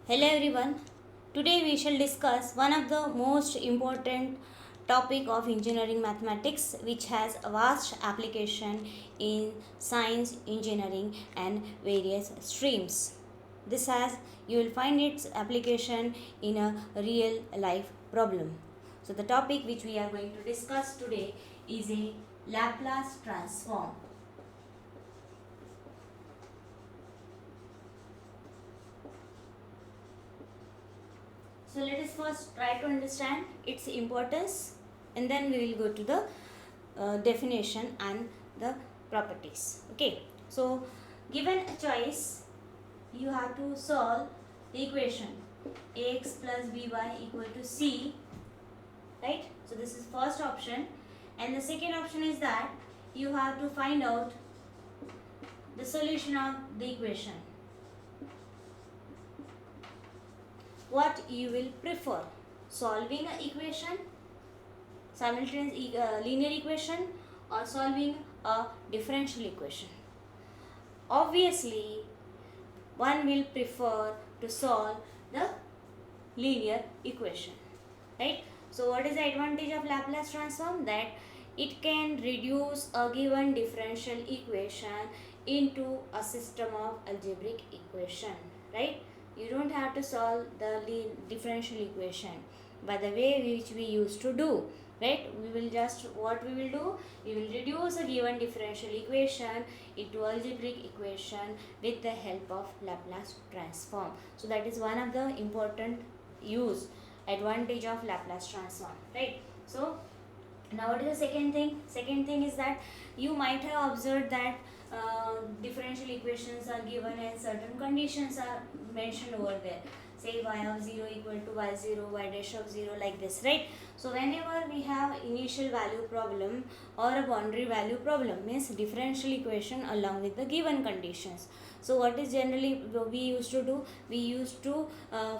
Hello everyone. Today we shall discuss one of the most important topic of engineering mathematics, which has a vast application in science, engineering and various streams. This has you will find its application in a real life problem. So the topic which we are going to discuss today is a Laplace transform. So let us first try to understand its importance and then we will go to the definition and the properties. Okay. So given a choice, you have to solve the equation ax plus by equal to c, right? So this is first option, and the second option is that you have to find out the solution of the equation. What you will prefer, solving an equation, simultaneous linear equation, or solving a differential equation? Obviously one will prefer to solve the linear equation, right? So what is the advantage of Laplace transform? That it can reduce a given differential equation into a system of algebraic equation, right? You don't have to solve the differential equation by the way which we used to do, right? We will just, what we will do, we will reduce a given differential equation into algebraic equation with the help of Laplace transform. So that is one of the important advantage of Laplace transform, right? So now what is the second thing? Second thing is that you might have observed that differential equations are given and certain conditions are mentioned over there. Say y of 0 equal to y0, y dash of 0, like this, right? So whenever we have initial value problem or a boundary value problem, means differential equation along with the given conditions. So what is generally we used to do? We used to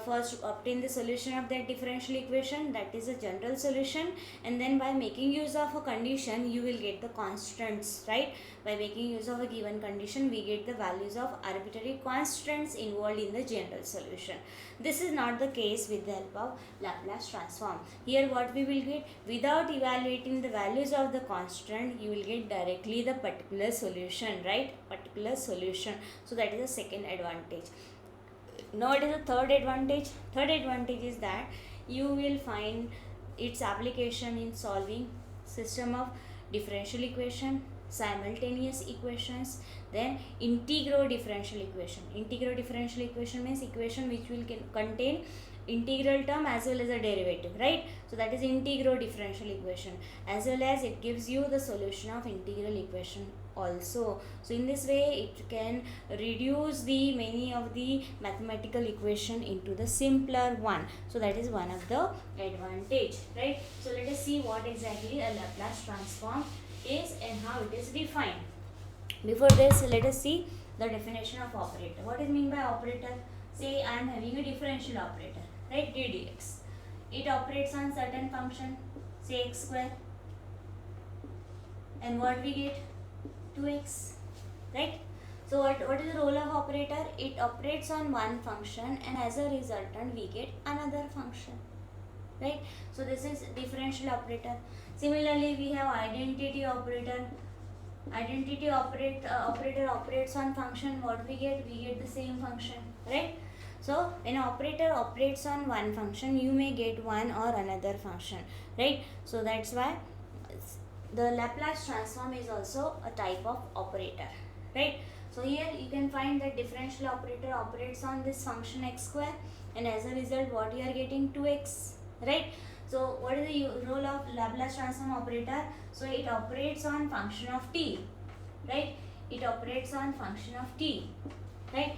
first obtain the solution of that differential equation, that is a general solution, and then by making use of a condition you will get the constants, right? By making use of a given condition we get the values of arbitrary constants involved in the general solution. This is not the case with the help of Laplace transform. Here what we will get, without evaluating the values of the constant, you will get directly the particular solution, right? Particular solution. So that is the second advantage. Now what is the third advantage? Third advantage is that you will find its application in solving system of differential equation, simultaneous equations, then integral differential equation. Integral differential equation means equation which will contain integral term as well as a derivative, right? So that is integral differential equation, as well as it gives you the solution of integral equation also. So in this way it can reduce the many of the mathematical equation into the simpler one. So that is one of the advantage, right? So let us see what exactly a Laplace transform is and how it is defined. Before this, let us see the definition of operator. What is mean by operator? Say I am having a differential operator, right? D dx. It operates on certain function, say x square, and what we get? 2x, right? So what is the role of operator? It operates on one function and as a resultant we get another function, right? So this is differential operator. Similarly we have identity operator. Identity operator operates on function. What we get? We get the same function, right? So when an operator operates on one function, you may get one or another function, right? So that's why the Laplace transform is also a type of operator, right? So here you can find that differential operator operates on this function x square, and as a result what you are getting? 2x, right? So what is the role of Laplace transform operator? So it operates on function of t, right? It operates on function of t, right?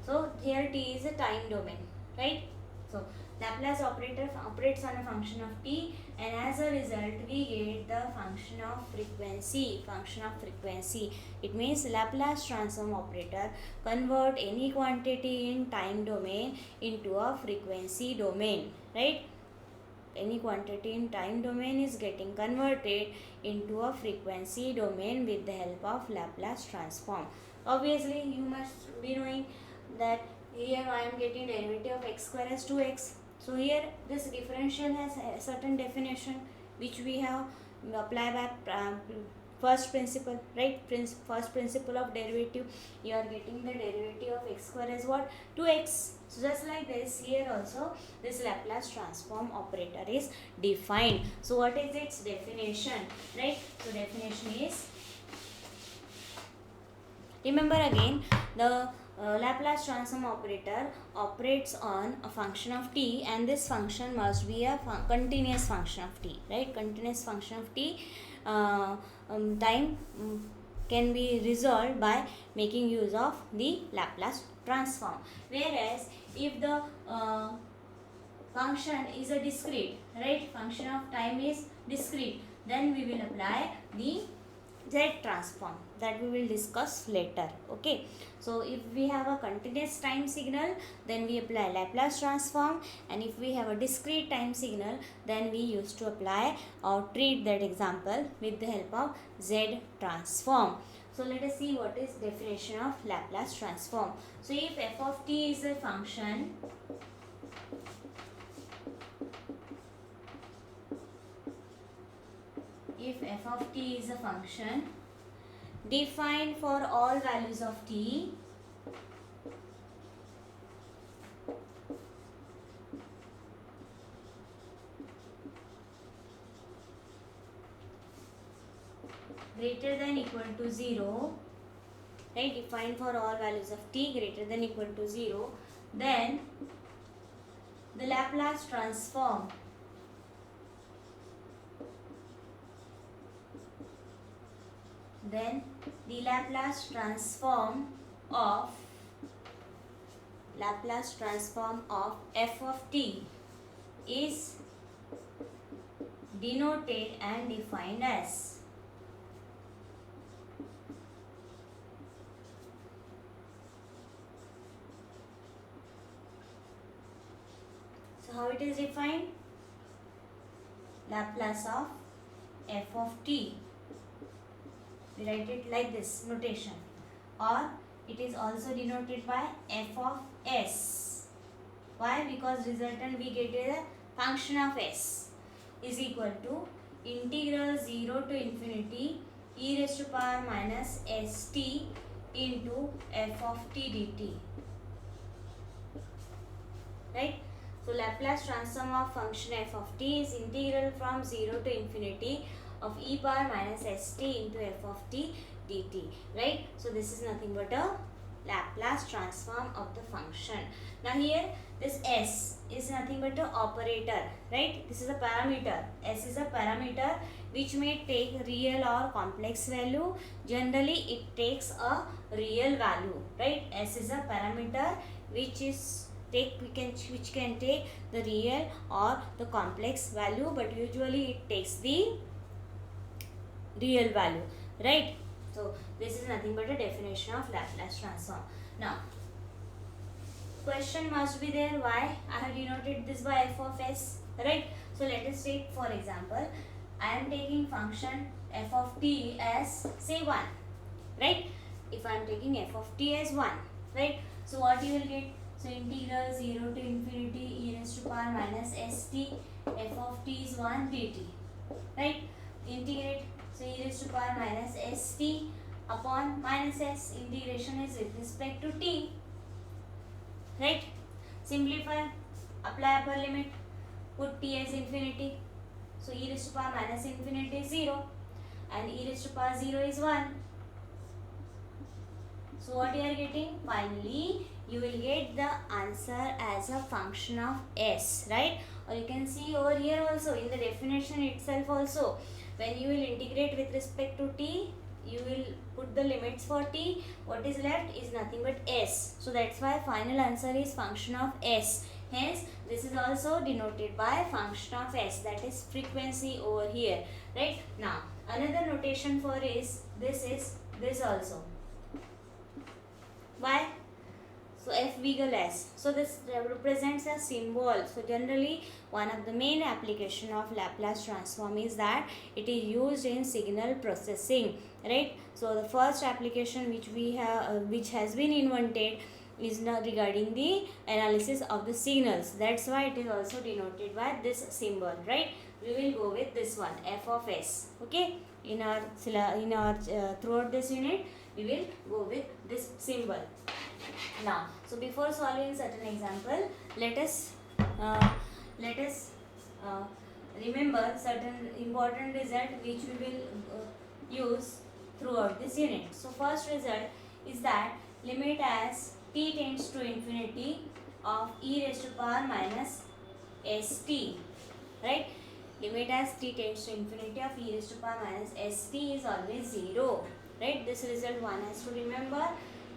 So here t is a time domain, right? So Laplace operator operates on a function of t, and as a result we get the function of frequency. Function of frequency. It means Laplace transform operator convert any quantity in time domain into a frequency domain, right? Any quantity in time domain is getting converted into a frequency domain with the help of Laplace transform. Obviously you must be knowing that here I am getting derivative of x square as 2x. So here this differential has a certain definition which we have apply by first principle, right? First principle of derivative, you are getting the derivative of x square as what? 2x. So just like this, here also this Laplace transform operator is defined. So what is its definition, right? So definition is, remember again, the Laplace transform operator operates on a function of t, and this function must be a continuous function of t, right? Continuous function of t time can be resolved by making use of the Laplace transform. Whereas if the function is a discrete, right? Function of time is discrete, then we will apply the Z transform that we will discuss later. Okay, so if we have a continuous time signal, then we apply Laplace transform, and if we have a discrete time signal, then we used to apply or treat that example with the help of Z transform. So let us see what is definition of Laplace transform. So if f of t is a function, if f of t is a function defined for all values of t, greater than equal to 0, right? Defined for all values of t greater than equal to 0, then the Laplace transform of f of t is denoted and defined as, so how it is defined? Laplace of f of t, we write it like this notation, or it is also denoted by f of s. Why? Because resultant we get a function of s is equal to integral 0 to infinity e raised to power minus st into f of t dt, right? So Laplace transform of function f of t is integral from 0 to infinity of e power minus st into f of t dt, right? So this is nothing but a Laplace transform of the function. Now here this s is nothing but a operator, right? This is a parameter. S is a parameter which may take real or complex value. Generally it takes a real value, right? S is a parameter which can take the real or the complex value, but usually it takes the real value, right? So this is nothing but a definition of Laplace transform. Now question must be there, why I have denoted this by f of s, right? So let us take for example, I am taking function f of t as say 1, right? If I am taking f of t as 1, right? So what you will get? So integral 0 to infinity e raised to power minus st f of t is 1 dt, right? Integrate, so e raised to power minus st upon minus s, integration is with respect to t, right? Simplify, apply upper limit, put t as infinity, so e raised to power minus infinity is 0 and e raised to power 0 is 1. So what you are getting? Finally you will get the answer as a function of s, right? Or you can see over here also in the definition itself also, when you will integrate with respect to t, you will put the limits for t, what is left is nothing but s. So that's why final answer is function of s. Hence this is also denoted by function of s, that is frequency over here, right? Now another notation for is this also. Why? So f bigger s. So this represents a symbol. So generally one of the main application of Laplace transform is that it is used in signal processing, right? So the first application which we have which has been invented is not regarding the analysis of the signals. That's why it is also denoted by this symbol, right? We will go with this one, f of s. Okay, in our throughout this unit we will go with this symbol. Now, so before solving certain example, let us uh, remember certain important result which we will use throughout this unit. So first result is that limit as t tends to infinity of e raised to power minus st, right? Limit as t tends to infinity of e raised to power minus st is always 0, right? This result one has to remember.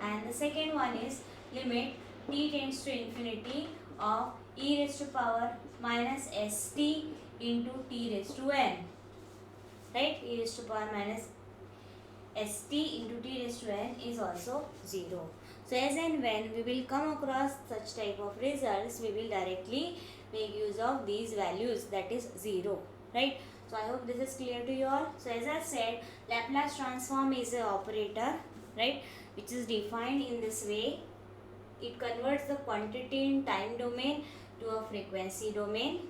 And the second one is limit t tends to infinity of e raised to power minus st into t raised to n, right? E raised to power minus st into t raised to n is also 0. So as and when we will come across such type of results, we will directly make use of these values, that is 0, right? So I hope this is clear to you all. So as I said, Laplace transform is an operator, right, which is defined in this way. It converts the quantity in time domain to a frequency domain.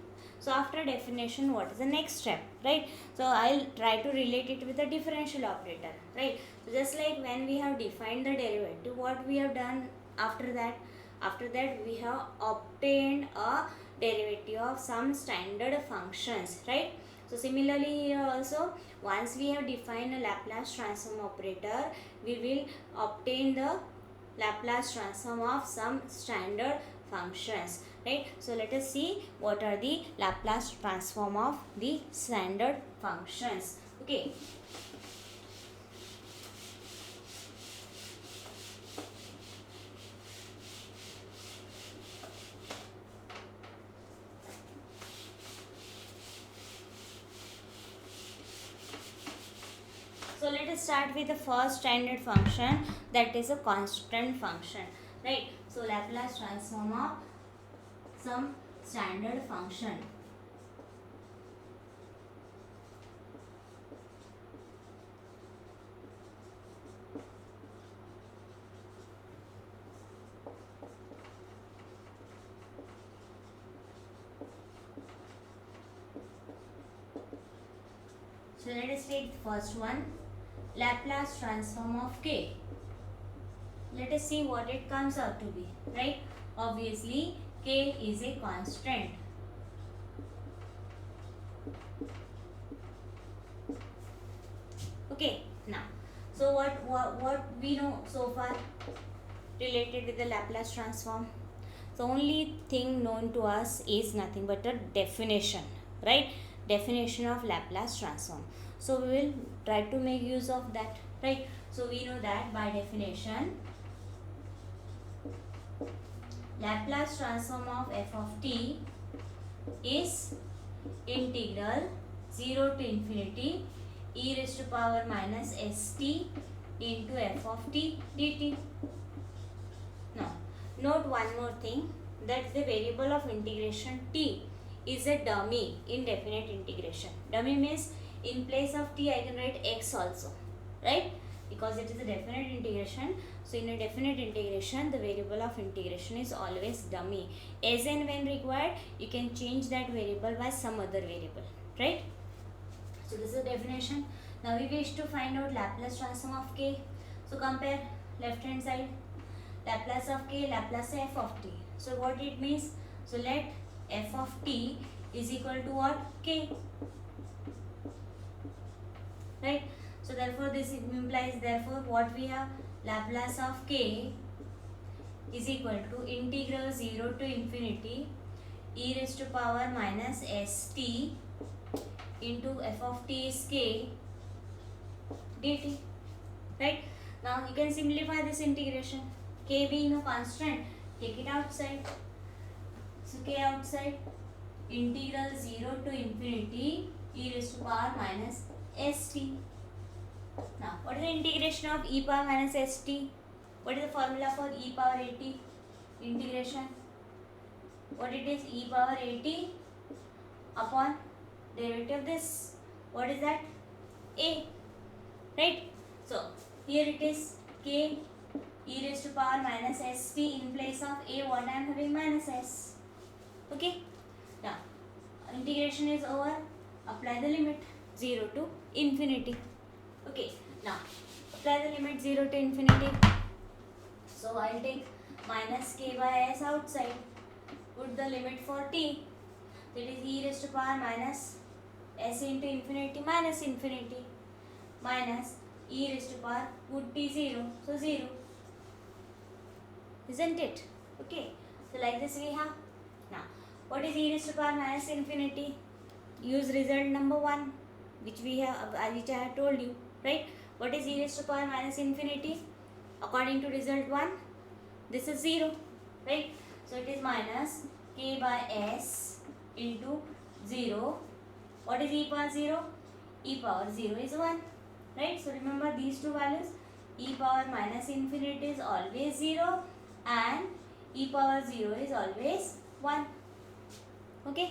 So after definition, what is the next step, right? So I'll try to relate it with the differential operator, right? So just like when we have defined the derivative, what we have done after that? After that, we have obtained a derivative of some standard functions, right? So similarly here also, once we have defined a Laplace transform operator, we will obtain the Laplace transform of some standard functions, right? So let us see what are the Laplace transform of the standard functions. Okay. So let us start with the first standard function, that is a constant function, right? So Laplace transform of some standard function. So let us take the first one, Laplace transform of k. Let us see what it comes out to be, right? Obviously, k is a constant. Okay, now, so what we know so far related with the Laplace transform? The only thing known to us is nothing but a definition, right? Definition of Laplace transform. So we will try to make use of that, right? So we know that by definition, Laplace transform of f of t is integral 0 to infinity e raised to power minus st into f of t dt. Now, note one more thing, that the variable of integration t is a dummy indefinite integration. Dummy means in place of t I can write x also, right? Because it is a definite integration. So in a definite integration, the variable of integration is always dummy. As and when required, you can change that variable by some other variable, right? So this is the definition. Now we wish to find out Laplace transform of k. So compare left hand side, Laplace of k, Laplace f of t. So what it means? So let f of t is equal to what? K, right? So therefore this implies, therefore what we have, Laplace of k is equal to integral 0 to infinity e raised to power minus st into f of t is k dt, right? Now you can simplify this integration. K being a constant, take it outside. So k outside, integral 0 to infinity e raised to power minus st. Now, what is the integration of e power minus st? What is the formula for e power at integration? What it is? E power at upon derivative of this. What is that? A, right? So, here it is k e raised to power minus st in place of a, what I am having? Minus s. Okay. Now integration is over. Apply the limit 0 to infinity. Okay. Now apply the limit 0 to infinity. So I'll take minus k by s outside. Put the limit for t. That is e raised to power minus s into infinity minus infinity minus e raised to power, put t 0. So 0. Isn't it? Okay. So like this we have. Now what is e raised to power minus infinity? Use result number 1, which we have, which I have told you, right? What is e raised to power minus infinity? According to result 1, this is 0, right? So it is minus k by s into 0. What is e power 0? E power 0 is 1, right? So remember these two values. E power minus infinity is always 0 and e power 0 is always 1. Okay.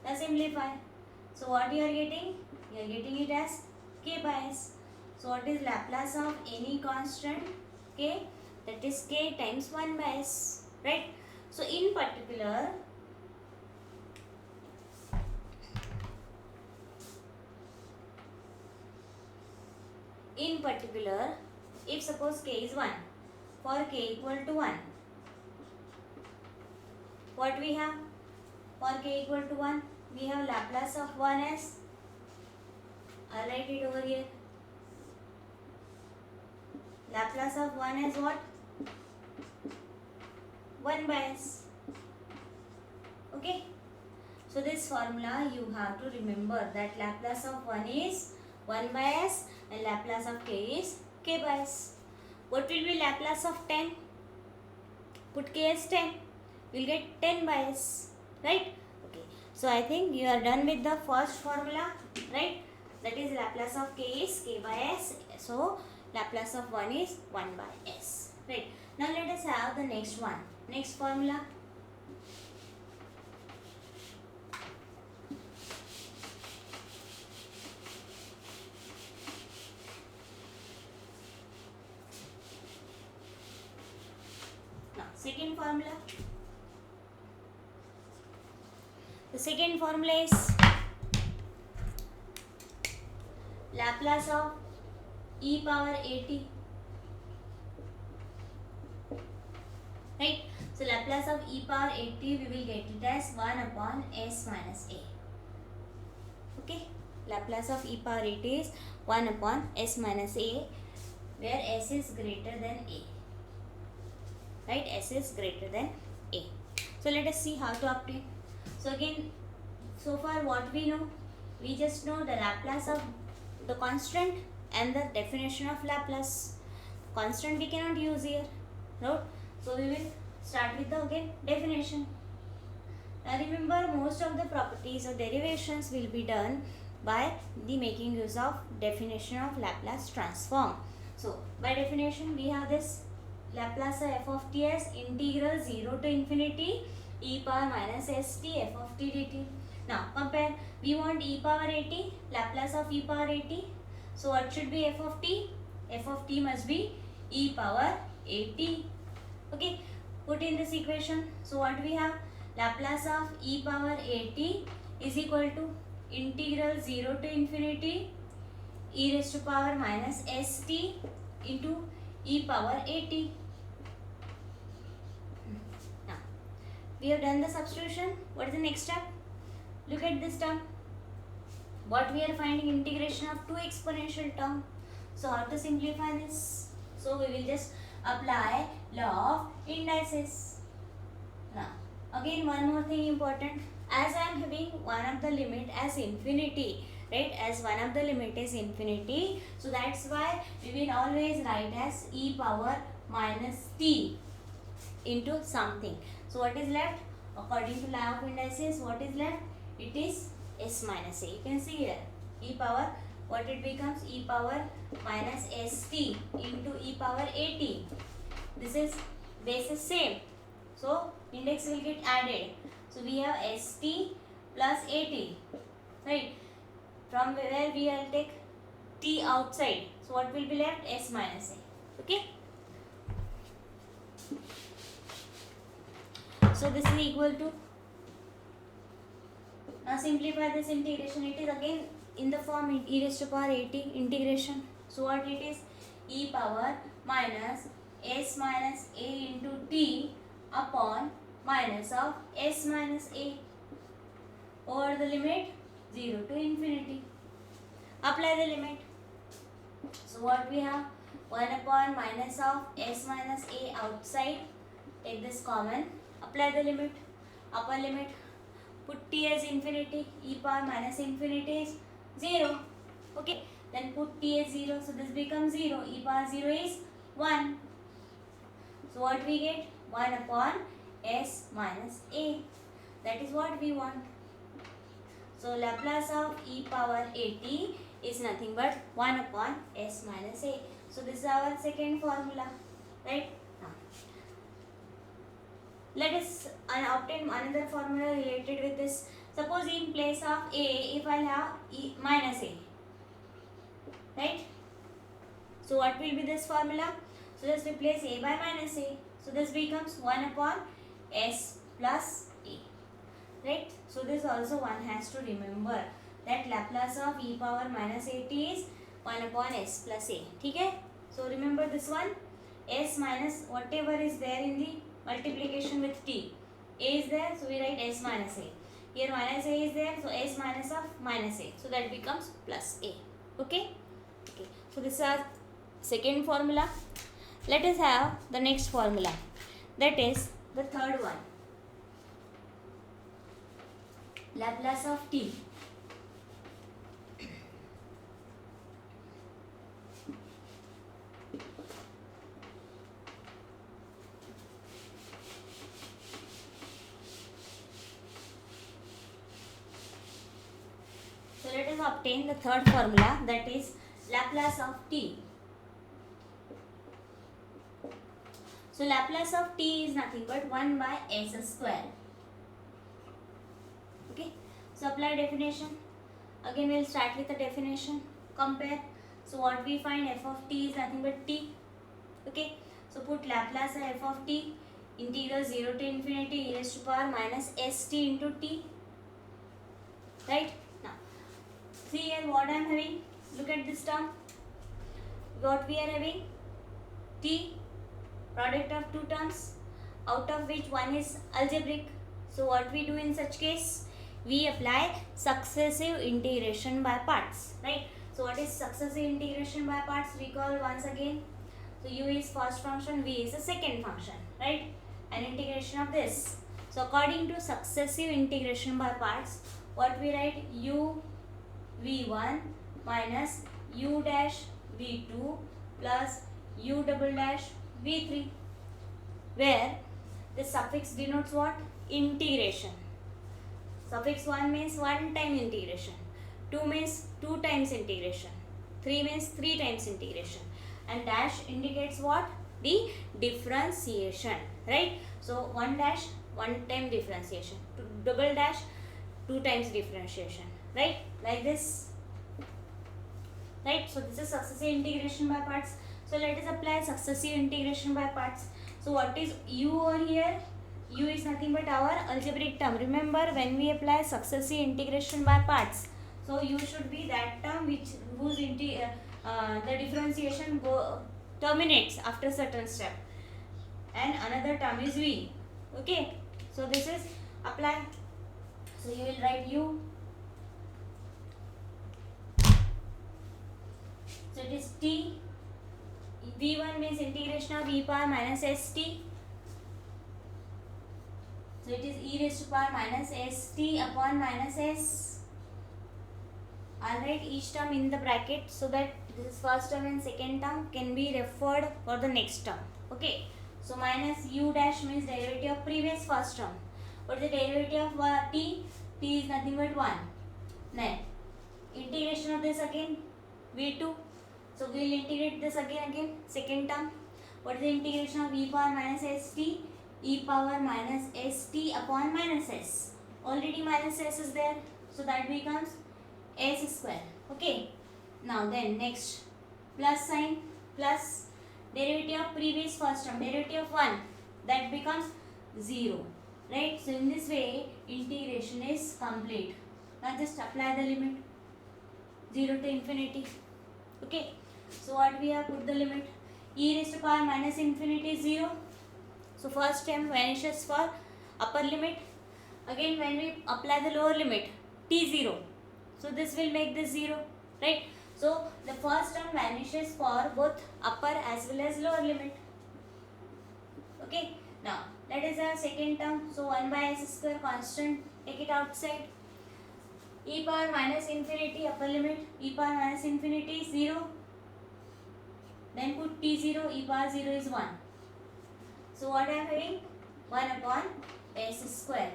Now simplify. So what you are getting? You are getting it as k by s. So what is Laplace of any constant k? That is k times 1 by s, right? So in particular, if suppose k is 1, for k equal to 1, what we have? For k equal to 1, we have Laplace of 1s. I'll write it over here. Laplace of 1 is what? 1 by s. Okay. So this formula you have to remember that Laplace of 1 is 1 by s and Laplace of k is k by s. What will be Laplace of 10? Put k as 10. We'll get 10 by s, right? Okay. So I think you are done with the first formula, right? That is Laplace of k is k by s. So Laplace of 1 is 1 by s, right? Now let us have the next one. Next formula. Now second formula. The second formula is Laplace of e power at, right? So Laplace of e power at, we will get it as 1 upon s minus a. Okay, Laplace of e power at is 1 upon s minus a, where s is greater than a, right? S is greater than a. So let us see how to obtain. So again, so far what we know? We just know the Laplace of the constant and the definition of Laplace. Constant we cannot use here, right? So we will start with the again definition. Now remember, most of the properties or derivations will be done by the making use of definition of Laplace transform. So by definition we have this Laplace of f of t as integral 0 to infinity e power minus st f of t dt. Now compare, we want e power at, Laplace of e power at. So what should be f of t? F of t must be e power at. Okay, put in this equation. So what we have? Laplace of e power at is equal to integral 0 to infinity e raised to power minus st into e power at. Now we have done the substitution. What is the next step? Look at this term. What we are finding? Integration of two exponential term. So how to simplify this? So we will just apply law of indices. Now again one more thing important. As I am having one of the limit as infinity, right? As one of the limit is infinity, so that's why we will always write as e power minus t into something. So what is left? According to law of indices, what is left? It is s minus a. You can see here e power, what it becomes? E power minus st into e power at. This is base is same, so index will get added. So we have st plus at, right? From where we will take t outside. So what will be left? S minus a. Okay. So this is equal to, now simplify this integration. It is again in the form e raised to power at integration. So what it is, e power minus s minus a into t upon minus of s minus a over the limit 0 to infinity. Apply the limit. So what we have, 1 upon minus of s minus a outside, take this common, apply the limit, upper limit, put t as infinity, e power minus infinity is 0. Okay, then put t as 0, so this becomes 0, e power 0 is 1. So what we get, 1 upon s minus a, that is what we want. So Laplace of e power at is nothing but 1 upon s minus a. So this is our second formula, right? Now, let us obtain another formula related with this. Suppose in place of a, if I have e minus a, right? So what will be this formula? So just replace a by minus a. So this becomes 1 upon s plus a, right? So this also one has to remember that Laplace of e power minus at is 1 upon s plus a. Okay? So remember this one, s minus whatever is there in the multiplication with t. A is there, so we write s minus a. Here minus a is there, so s minus of minus a. So that becomes plus a. Okay? Okay. So this is our second formula. Let us have the next formula. That is the third one. Laplace of t. So let us obtain the third formula, that is Laplace of t. So Laplace of t is nothing but 1 by s square. Okay. So apply definition. Again we will start with the definition. Compare. So what we find, f of t is nothing but t. Okay. So put Laplace of f of t, integral 0 to infinity e raised to power minus st into t. Right. Now see here what I am having. Look at this term. What we are having, t, product of two terms, out of which one is algebraic. So what we do in such case, we apply successive integration by parts, right? So what is successive integration by parts? Recall once again. So u is first function, v is the second function, right? And integration of this. So according to successive integration by parts, what we write, u v1 minus u dash v2 plus u double dash v3, where the suffix denotes what? Integration. Suffix 1 means one time integration, 2 means 2 times integration, 3 means 3 times integration, and dash indicates what? The differentiation, right? So 1 dash, 1 time differentiation, double dash, 2 times differentiation, right? Like this, right? So this is successive integration by parts. So let us apply successive integration by parts. So what is u over here? U is nothing but our algebraic term. Remember, when we apply successive integration by parts, so u should be that term whose the differentiation terminates after certain step, and another term is v. Okay, so this is apply. So you will write u. So it is t. v1 means integration of e power minus st. So it is e raised to power minus st upon minus s. I'll write each term in the bracket so that this first term and second term can be referred for the next term. Okay. So minus u dash means derivative of previous first term. What is the derivative of t? T is nothing but 1. Then integration of this again, v2. So we will integrate this again, second term. What is the integration of e power minus st? E power minus st upon minus s. Already minus s is there, so that becomes s square. Okay. Now then next, plus sign, plus derivative of previous first term, derivative of 1, that becomes 0. right? So in this way integration is complete. Now just apply the limit 0 to infinity. Okay, so what we have put the limit, e raised to power minus infinity is 0. So first term vanishes for upper limit. Again when we apply the lower limit t0, so this will make this 0, right? So the first term vanishes for both upper as well as lower limit. Okay, now let us have second term. So 1 by s square constant, take it outside. E power minus infinity upper limit, e power minus infinity is 0. Then put t0, e power 0 is 1. So what I am having? 1 upon s square,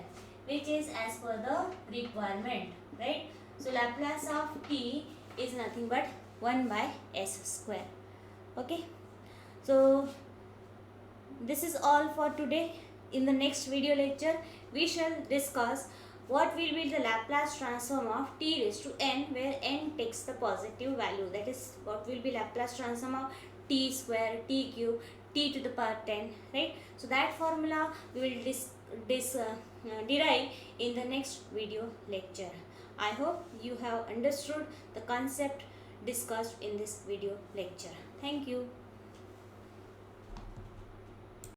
which is as per the requirement, right? So Laplace of t is nothing but 1 by s square. Okay, so this is all for today. In the next video lecture we shall discuss what will be the Laplace transform of t raised to n, where n takes the positive value. That is, what will be Laplace transform of t square, t cube, t to the power 10, right? So that formula we will derive in the next video lecture. I hope you have understood the concept discussed in this video lecture. Thank you.